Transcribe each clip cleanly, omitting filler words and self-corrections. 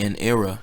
An era,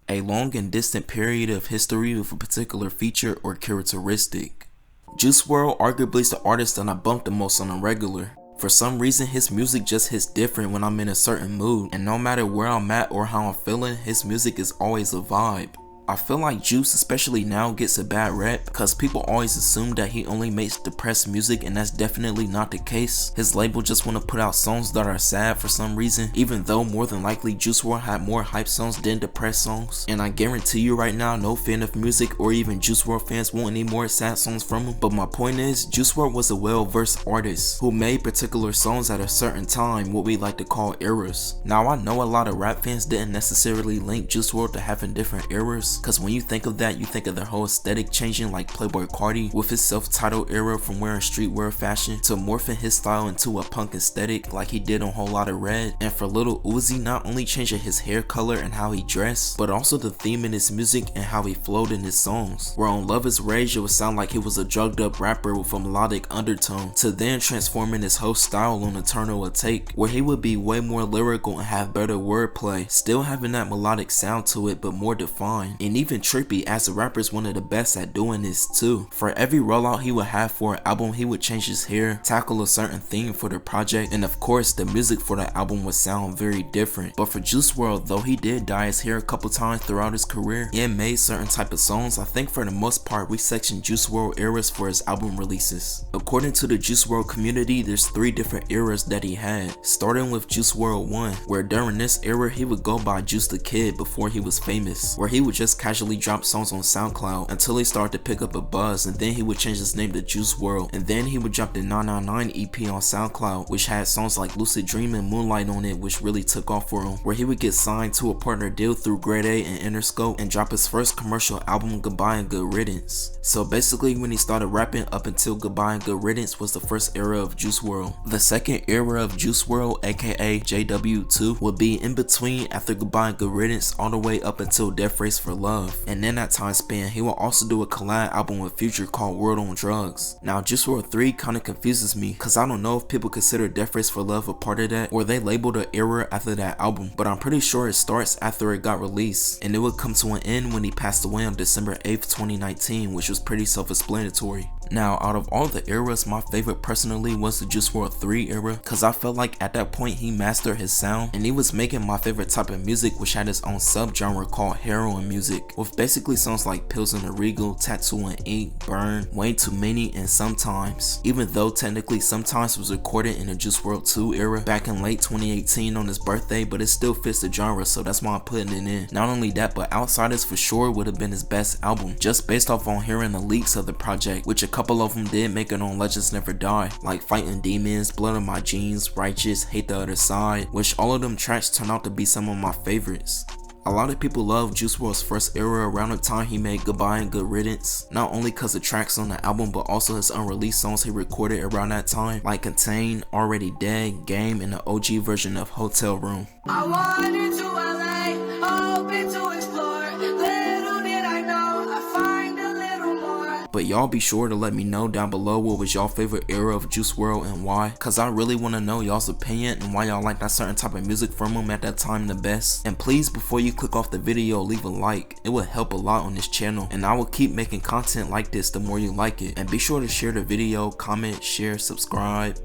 a long and distant period of history with a particular feature or characteristic. Juice WRLD arguably is the artist that I bump the most on a regular. For some reason his music just hits different when I'm in a certain mood, and no matter where I'm at or how I'm feeling, his music is always a vibe. I feel like Juice, especially now, gets a bad rep because people always assume that he only makes depressed music, and that's definitely not the case. His label just want to put out songs that are sad for some reason, even though more than likely Juice WRLD had more hype songs than depressed songs. And I guarantee you right now, no fan of music or even Juice WRLD fans want any more sad songs from him. But my point is, Juice WRLD was a well-versed artist who made particular songs at a certain time, what we like to call eras. Now I know a lot of rap fans didn't necessarily link Juice WRLD to having different eras, cause when you think of that, you think of their whole aesthetic changing, like Playboi Carti with his self-titled era from wearing streetwear fashion to morphing his style into a punk aesthetic like he did on Whole Lotta Red. And for Lil Uzi, not only changing his hair color and how he dressed, but also the theme in his music and how he flowed in his songs. Where on Love Is Rage it would sound like he was a drugged up rapper with a melodic undertone, to then transforming his whole style on Eternal Take, where he would be way more lyrical and have better wordplay, still having that melodic sound to it but more defined. And even Trippy as a rapper is one of the best at doing this too. For every rollout he would have for an album, he would change his hair, tackle a certain theme for the project, and of course the music for the album would sound very different. But for Juice WRLD, though he did dye his hair a couple times throughout his career and made certain type of songs, I think for the most part we section Juice WRLD eras for his album releases. According to the Juice WRLD community, there's 3 different eras that he had, starting with Juice WRLD 1, where during this era he would go by Juice the Kid before he was famous, where he would just casually drop songs on SoundCloud until he started to pick up a buzz, and then he would change his name to Juice WRLD, and then he would drop the 999 EP on SoundCloud, which had songs like Lucid Dream and Moonlight on it, which really took off for him, where he would get signed to a partner deal through Grade A and Interscope and drop his first commercial album, Goodbye and Good Riddance. So basically when he started rapping up until Goodbye and Good Riddance was the first era of Juice WRLD. The second era of Juice WRLD, aka JW2, would be in between after Goodbye and Good Riddance all the way up until Death Race for Love, and then that time span he will also do a collab album with Future called World on Drugs. Now Juice WRLD 3 kinda confuses me cause I don't know if people consider Death Race for Love a part of that or they labeled an era after that album, but I'm pretty sure it starts after it got released, and it would come to an end when he passed away on December 8th, 2019, which was pretty self-explanatory. Now out of all the eras, my favorite personally was the Juice WRLD 3 era cause I felt like at that point he mastered his sound and he was making my favorite type of music, which had its own subgenre called heroin music, with basically songs like Pills in the Regal, Tattoo and Ink, Burn, Way Too Many, and Sometimes, even though technically Sometimes was recorded in the Juice WRLD 2 era back in late 2018 on his birthday, but it still fits the genre, so that's why I'm putting it in. Not only that, but Outsiders for sure would have been his best album, just based off on hearing the leaks of the project, which a couple of them did make it on Legends Never Die, like Fighting Demons, Blood on My Jeans, Righteous, Hate the Other Side, which all of them tracks turned out to be some of my favorites. A lot of people love Juice WRLD's first era around the time he made Goodbye and Good Riddance, not only cause of tracks on the album but also his unreleased songs he recorded around that time, like Contain, Already Dead, Game, and the OG version of Hotel Room. I wanted to LA, hoping to explore, little did I know I find a little more. But y'all be sure to let me know down below what was y'all favorite era of Juice WRLD and why, cause I really want to know y'all's opinion and why y'all like that certain type of music from him at that time the best. And please, before you click off the video, leave a like. It will help a lot on this channel, and I will keep making content like this the more you like it. And be sure to share the video, comment, share, subscribe.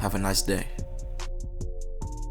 Have a nice day.